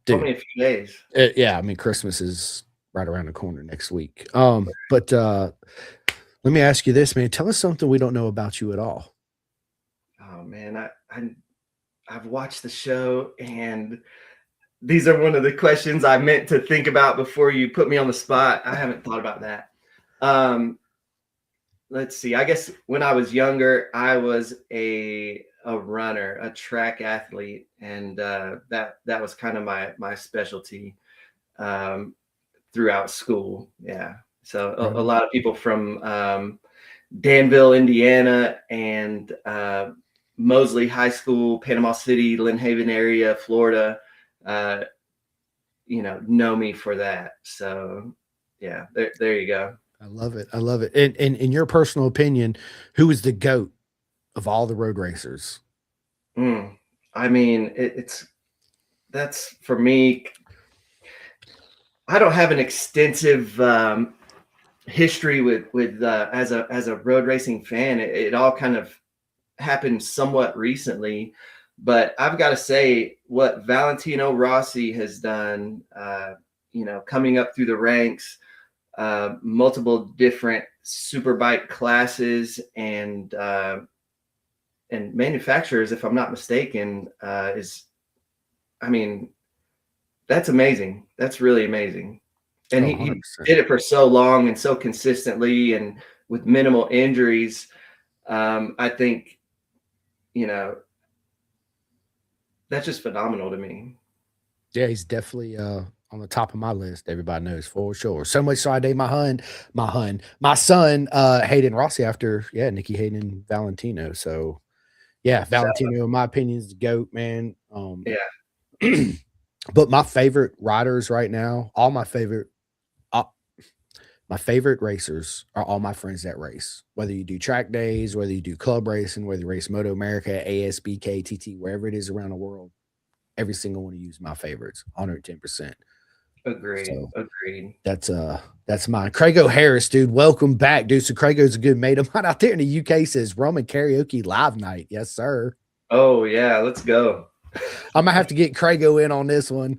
dude, only a few days. Yeah, I mean, Christmas is right around the corner next week. But let me ask you this, man. Tell us something we don't know about you at all. Oh man, I've watched the show, and these are one of the questions I meant to think about before you put me on the spot. I haven't thought about that. let's see. I guess when I was younger, I was a runner, a track athlete, and that was kind of my specialty um, throughout school. Yeah. So a Right. lot of people from Danville, Indiana, and Mosley High School, Panama City, Lynn Haven area, Florida, uh, know me for that. So yeah, there you go. I love it. I love it. And in your personal opinion, who is the GOAT of all the road racers? Mm. I mean, it's that's for me. I don't have an extensive history with as a road racing fan. It all kind of happened somewhat recently, but I've got to say what Valentino Rossi has done. Coming up through the ranks, multiple different superbike classes and manufacturers, if I'm not mistaken, is I mean that's amazing. That's really amazing. And Oh, he 100%. did it for so long and so consistently and with minimal injuries. I think, you know, that's just phenomenal to me. Yeah, he's definitely on the top of my list. Everybody knows for sure. So much so I named my son Hayden Rossi after Nikki Hayden and Valentino. So yeah, So, Valentino in my opinion is the GOAT, man. yeah, But my favorite riders right now, all uh, my favorite racers are all my friends that race. Whether you do track days, whether you do club racing, whether you race Moto America, ASBK, TT, wherever it is around the world, every single one of you is my favorites, 110%. agreed, So agreed. that's mine. Craigo Harris, dude, welcome back, dude. So Craigo's a good mate of mine out there in the UK. Says Roman karaoke live night. Yes, sir. Oh yeah, let's go. I might have to get Craigo in on this one.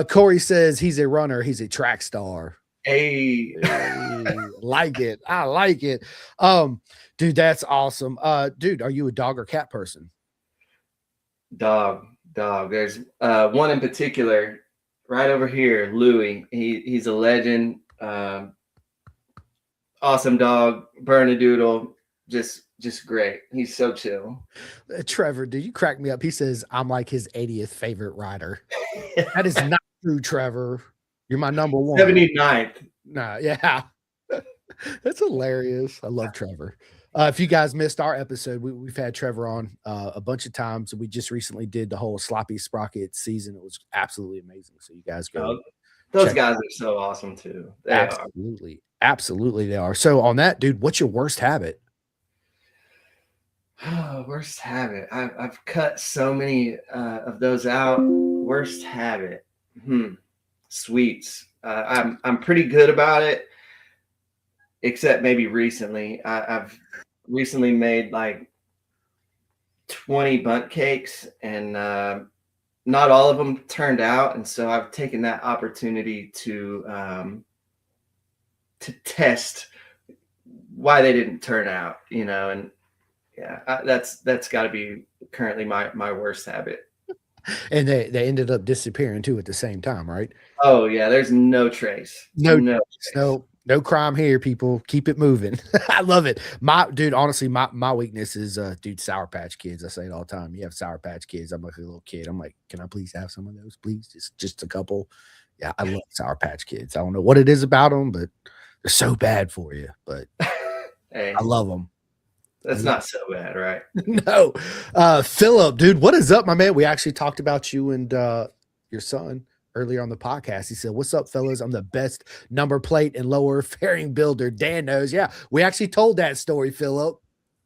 Corey says he's a runner, he's a track star. Hey, Hey, like it. I like it. Dude, that's awesome. Dude, are you a dog or cat person? dog, dog. There's one in particular right over here, Louie. He's a legend. Awesome dog, Bernadoodle, just great. He's so chill. Trevor, dude, you crack me up. He says I'm like his 80th favorite rider. That is not true, Trevor. You're my number one. 79th. Nah, yeah. That's hilarious. I love Trevor. If you guys missed our episode, we've had Trevor on a bunch of times. We just recently did the whole Sloppy Sprocket season. It was absolutely amazing. So you guys go Oh, those check. guys are so awesome too. They are. Absolutely. Absolutely, they are. So on that, dude, what's your worst habit? Oh, worst habit. I've cut so many of those out. Worst habit. Sweets. I'm pretty good about it, except maybe recently. I've recently made like 20 bunt cakes, and not all of them turned out. And so I've taken that opportunity to test why they didn't turn out. And yeah, that's got to be currently my worst habit. And they ended up disappearing too at the same time, right? Oh yeah, there's no trace, No, no trace. no crime here, people. Keep it moving. I love it. My dude, honestly, my weakness is dude, Sour Patch Kids. I say it all the time. You have Sour Patch Kids. I'm like a little kid. I'm like, can I please have some of those, please? Just a couple. Yeah, I love Sour Patch Kids. I don't know what it is about them, but they're so bad for you. But I Hey, love them. that's not so bad, right? No. Philip, dude, what is up, my man? We actually talked about you and your son earlier on the podcast. He said, "What's up, fellas? I'm the best number plate and lower fairing builder. Dan knows." Yeah, we actually told that story, Philip.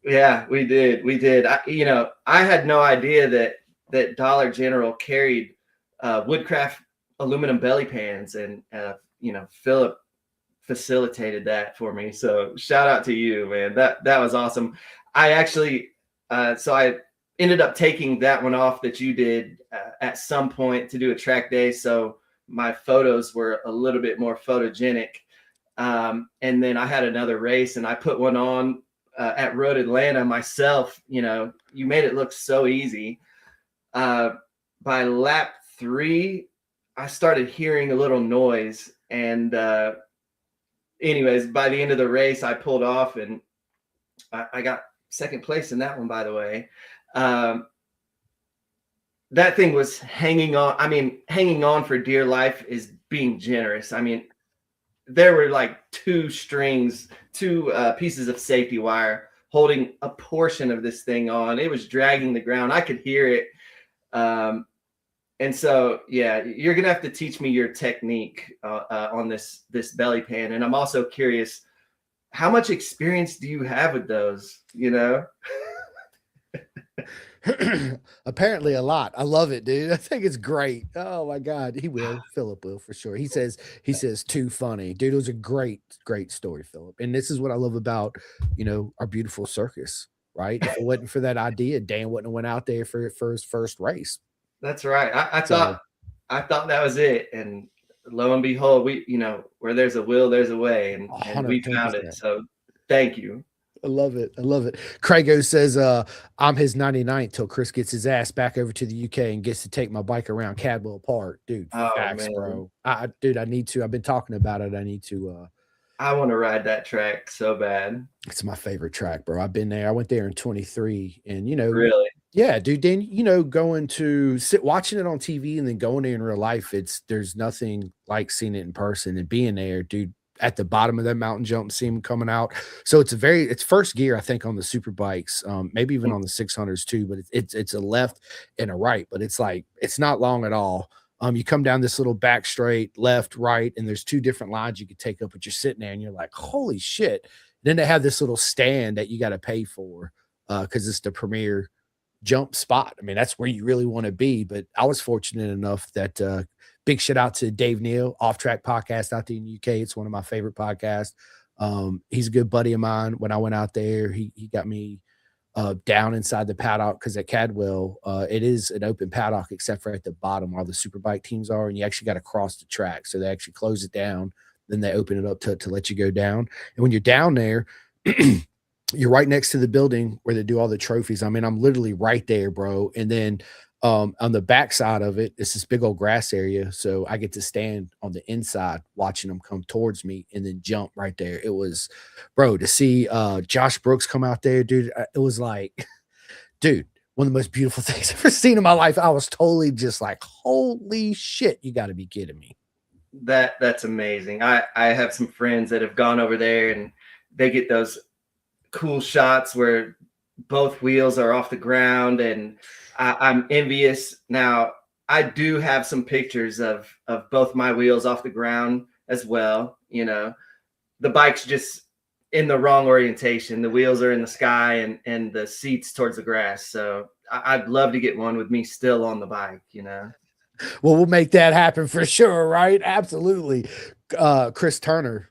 Yeah, we did. I had no idea that Dollar General carried Woodcraft aluminum belly pans, and Philip facilitated that for me. So shout out to you, man. That was awesome. I actually, so I ended up taking that one off that you did at some point to do a track day. So my photos were a little bit more photogenic. And then I had another race, and I put one on at Road Atlanta myself. You made it look so easy. By lap 3, I started hearing a little noise, and anyways, by the end of the race, I pulled off, and I got second place in that one, by the way. Um, that thing was hanging on. I mean, hanging on for dear life is being generous. I mean, there were like two pieces of safety wire holding a portion of this thing on. It was dragging the ground. I could hear it. Um, and so, yeah, you're gonna have to teach me your technique on this belly pan. And I'm also curious, how much experience do you have with those? You know? Apparently a lot. I love it, dude. I think it's great. Oh my God. He will. Philip will for sure. He says too funny. Dude, it was a great story, Philip. And this is what I love about, our beautiful circus, right? If it wasn't for that idea, Dan wouldn't have went out there for his first race. That's right. So I thought that was it, and lo and behold, where there's a will, there's a way, and a we hundred ten found it. percent. So thank you. I love it. I love it. Craig says, I'm his 99th till Chris gets his ass back over to the UK and gets to take my bike around Cadwell Park. Dude, Oh facts, man, bro. Dude, I need to. I've been talking about it. I need to I want to ride that track so bad. it's my favorite track, bro. I've been there. I went there in 23 and Really. yeah, dude, then going to watching it on TV and then going there in real life, there's nothing like seeing it in person and being there, dude, at the bottom of that mountain jump, see him coming out. So it's first gear, I think, on the super bikes, maybe even on the 600s too, but it's a left and a right, but it's not long at all. You come down this little back straight, left, right, and there's two different lines you could take up, but you're sitting there and you're like, holy shit. Then they have this little stand that you got to pay for because it's the premier jump spot. I mean, that's where you really want to be. But I was fortunate enough that big shout out to Dave Neal, Off Track Podcast out there in the UK. It's one of my favorite podcasts. He's a good buddy of mine. When I went out there, he got me down inside the paddock because at Cadwell, it is an open paddock except for at the bottom where the superbike teams are, and you actually got to cross the track. So they actually close it down, then they open it up to let you go down. And when you're down there, you're right next to the building where they do all the trophies. I mean, I'm literally right there, bro. And then on the back side of it, it's this big old grass area. So I get to stand on the inside watching them come towards me and then jump right there. It was, bro, to see Josh Brooks come out there, dude. It was like, dude, one of the most beautiful things I've ever seen in my life. I was totally just like, holy shit, you got to be kidding me. That's amazing. I have some friends that have gone over there and they get those cool shots where both wheels are off the ground, and I'm envious. Now I do have some pictures of both my wheels off the ground as well. The bike's just in the wrong orientation. The wheels are in the sky and the seats towards the grass. So I'd love to get one with me still on the bike. Well, we'll make that happen for sure, right? Absolutely. Chris Turner,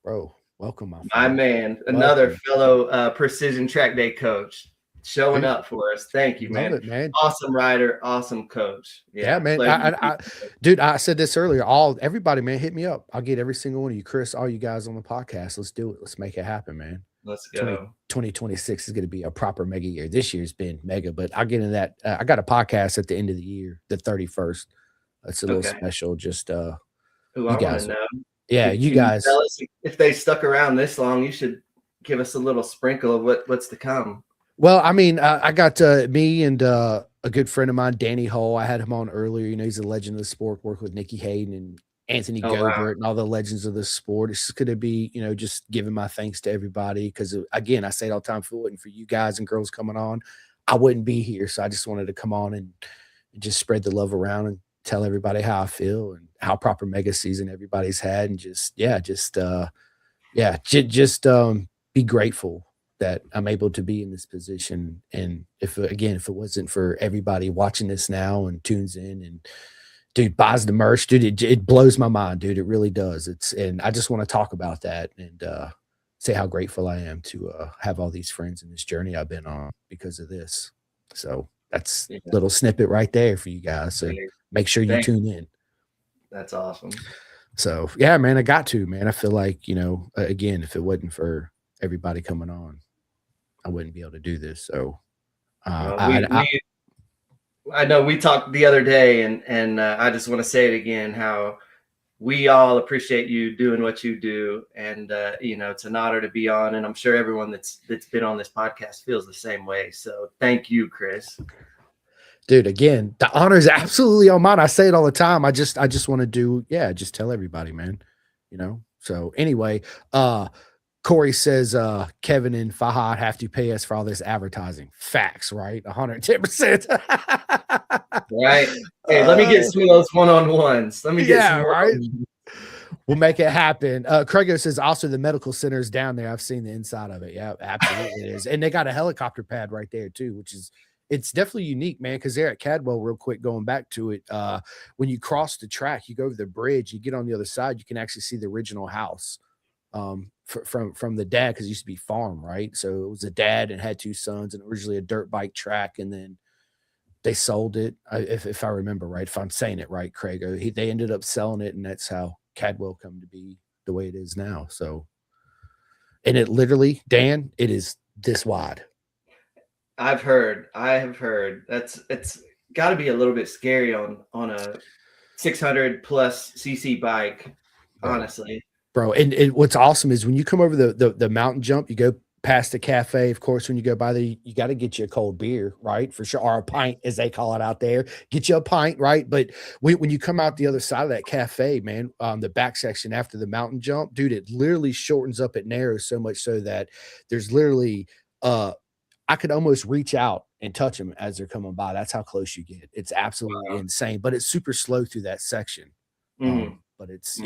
bro. Welcome, my My friend. man, another Welcome. fellow precision track day coach showing Dude, up for us. Thank you, love man. it, man. Awesome rider, awesome coach. Yeah, Yeah, man. pleasure to be Dude, I said this earlier. Everybody, man, hit me up. I'll get every single one of you, Chris, all you guys on the podcast. Let's do it. Let's make it happen, man. Let's 20 go. 2026 is going to be a proper mega year. This year's been mega, but I'll get into that. I got a podcast at the end of the year, the 31st. It's a little Okay. special. Just Who you I want guys. to know. Yeah, Can, you can you guys. tell us if they stuck around this long? You should give us a little sprinkle of what's to come. Well, I mean, I got me and a good friend of mine, Danny Hull. I had him on earlier. He's a legend of the sport. Worked with Nikki Hayden and Anthony Oh wow. Gobert and all the legends of the sport. It's going to be, just giving my thanks to everybody because, again, I say it all the time. If it wasn't for you guys and girls coming on, I wouldn't be here. So I just wanted to come on and just spread the love around and tell everybody how I feel and how proper mega season everybody's had, and just be grateful that I'm able to be in this position. And if it wasn't for everybody watching this now and tunes in and dude buys the merch, dude, it blows my mind, dude. It really does. And I just want to talk about that and say how grateful I am to have all these friends in this journey I've been on because of this. So that's Yeah. a little snippet right there for you guys. So make sure you tune in. That's awesome. So yeah, man, I got to, man. I feel like, again, if it wasn't for everybody coming on, I wouldn't be able to do this. So I know we talked the other day, and I just want to say it again how we all appreciate you doing what you do, and it's an honor to be on, and I'm sure everyone that's been on this podcast feels the same way. So thank you, Chris. Dude, again, the honor is absolutely on mine. I say it all the time. I just want to just tell everybody, man. So anyway, Corey says Kevin and Fahad have to pay us for all this advertising. Facts, right? 110%. Right. Hey, let me get some of those one-on-ones. Let me get some right. one-on-ones. We'll make it happen. Craigo says also the medical center is down there. I've seen the inside of it. Yeah, absolutely it is. And they got a helicopter pad right there too, which is it's definitely unique, man. Because they're at Cadwell, real quick, going back to it. When you cross the track, you go over the bridge, you get on the other side, you can actually see the original house from the dad, because it used to be farm, right? So it was a dad and had two sons, and originally a dirt bike track, and then they sold it. If I remember right, if I'm saying it right, Craig, they ended up selling it, and that's how Cadwell come to be the way it is now. So, and it literally, Dan, it is this wide. I have heard it's got to be a little bit scary on a 600 plus cc bike, honestly. Bro. And what's awesome is when you come over the mountain jump, you go past the cafe. Of course, when you go by there, you got to get you a cold beer, right? For sure. Or a pint, as they call it out there. Get you a pint, right? But when you come out the other side of that cafe, man, the back section after the mountain jump, dude, it literally shortens up, it narrows so much so that there's literally I could almost reach out and touch them as they're coming by. That's how close you get. It's absolutely insane, but it's super slow through that section. But it's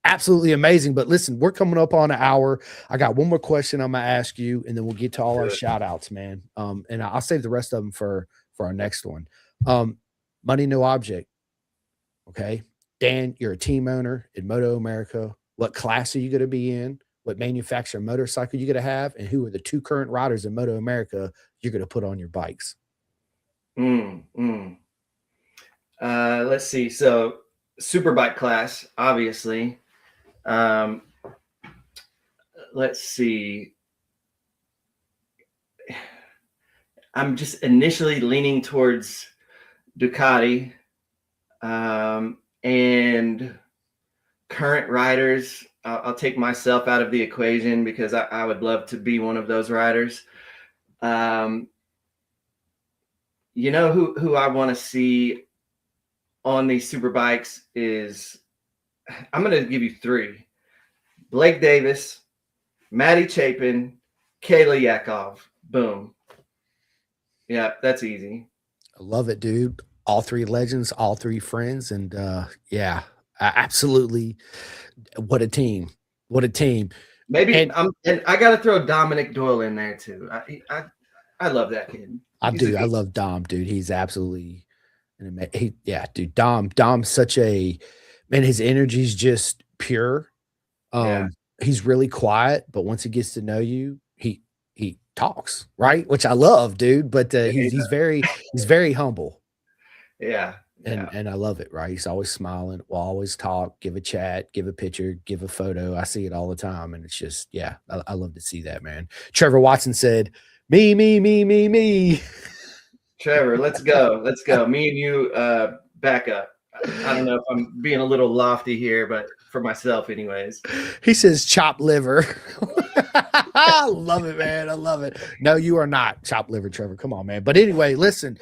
absolutely amazing. But listen, we're coming up on an hour. I got one more question I'm gonna ask you, and then we'll get to all our shout outs, man. And I'll save the rest of them for our next one. Money no object. Okay. Dan, you're a team owner in Moto America. What class are you gonna be in? What manufacturer motorcycle you gonna have, and who are the two current riders in Moto America you're gonna put on your bikes? Let's see. So superbike class, obviously. Let's see. I'm just initially leaning towards Ducati, and current riders. I'll take myself out of the equation because I would love to be one of those riders. You know who I want to see on these super bikes is, I'm going to give you three: Blake Davis, Matty Chapin, Kayla Yakov. Boom. Yeah, that's easy. I love it, dude. All three legends, all three friends, and absolutely. What a team! What a team! Maybe and I got to throw Dominic Doyle in there too. I love that kid. I love Dom, dude. He's absolutely dude. Dom's such a man. His energy's just pure. He's really quiet, but once he gets to know you, he talks, right? Which I love, dude. But he's very humble. Yeah. And I love it, right? He's always smiling, will always talk, give a chat, give a picture, give a photo. I see it all the time. And it's just, I love to see that, man. Trevor Watson said, me. Trevor, let's go. Let's go. Me and you back up. I don't know if I'm being a little lofty here, but for myself anyways. He says chopped liver. I love it, man. I love it. No, you are not chopped liver, Trevor. Come on, man. But anyway, listen,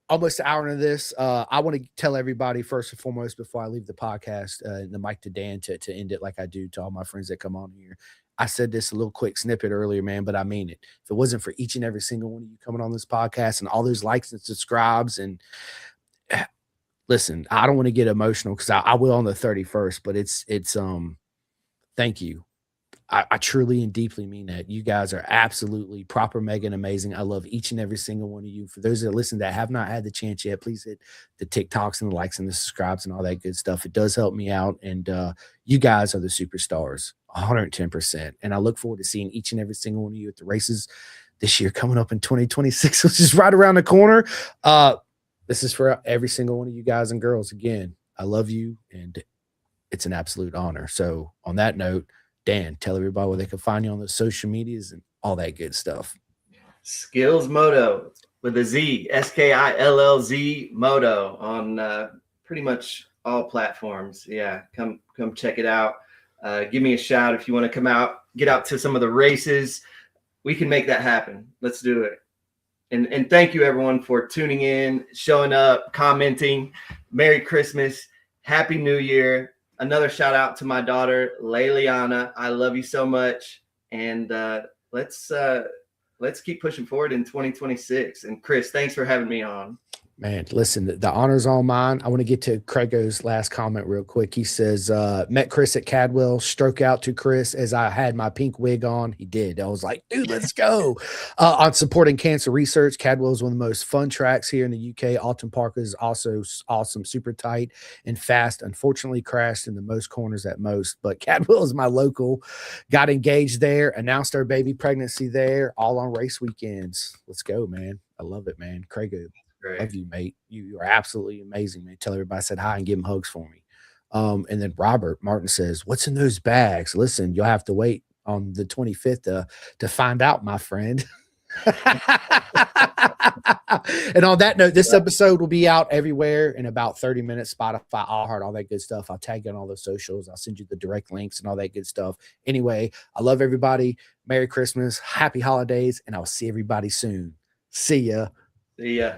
almost an hour into this. I want to tell everybody first and foremost before I leave the podcast, the mic to Dan to end it like I do to all my friends that come on here. I said this a little quick snippet earlier, man, but I mean it. If it wasn't for each and every single one of you coming on this podcast and all those likes and subscribes, and listen, I don't want to get emotional because I will on the 31st, but it's thank you. I truly and deeply mean that. You guys are absolutely proper, mega, and amazing. I love each and every single one of you. For those that listen that have not had the chance yet, please hit the TikToks and the likes and the subscribes and all that good stuff. It does help me out. And you guys are the superstars, 110%. And I look forward to seeing each and every single one of you at the races this year coming up in 2026, which is right around the corner. This is for every single one of you guys and girls. Again, I love you, and it's an absolute honor. So on that note, Dan, tell everybody where they can find you on the social medias and all that good stuff. Skills Moto with a Z, SKILLZ Moto on pretty much all platforms. Yeah, come check it out. Give me a shout if you want to come out, get out to some of the races. We can make that happen. Let's do it. And thank you everyone for tuning in, showing up, commenting. Merry Christmas, Happy New Year. Another shout out to my daughter Layliana. I love you so much, and let's keep pushing forward in 2026. And Chris, thanks for having me on. Man, listen, the honor's all mine. I want to get to Craig's last comment real quick. He says, met Chris at Cadwell, stroke out to Chris as I had my pink wig on. He did. I was like, dude, let's go. On supporting cancer research, Cadwell is one of the most fun tracks here in the UK. Alton Park is also awesome, super tight and fast. Unfortunately, crashed in the most corners at most, but Cadwell is my local. Got engaged there, announced our baby pregnancy there, all on race weekends. Let's go, man. I love it, man. Craig, Great. love you, mate. You are absolutely amazing, man. Tell everybody I said hi and give them hugs for me. And then Robert Martin says, "What's in those bags?" Listen, you'll have to wait on the 25th to find out, my friend. And on that note, this episode will be out everywhere in about 30 minutes. Spotify, iHeart, all that good stuff. I'll tag you on all the socials. I'll send you the direct links and all that good stuff. Anyway, I love everybody. Merry Christmas, happy holidays, and I'll see everybody soon. See ya. See ya.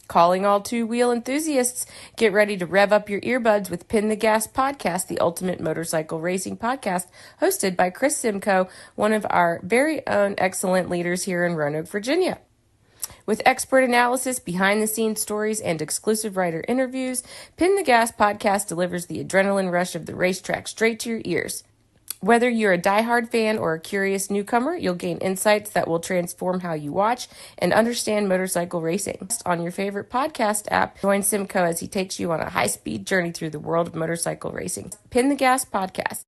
Calling all two-wheel enthusiasts, get ready to rev up your earbuds with Pin the Gas Podcast, the ultimate motorcycle racing podcast, hosted by Chris Simcoe, one of our very own excellent leaders here in Roanoke, Virginia. With expert analysis, behind-the-scenes stories, and exclusive writer interviews, Pin the Gas Podcast delivers the adrenaline rush of the racetrack straight to your ears. Whether you're a diehard fan or a curious newcomer, you'll gain insights that will transform how you watch and understand motorcycle racing. On your favorite podcast app, join Simcoe as he takes you on a high-speed journey through the world of motorcycle racing. Pin the Gas Podcast.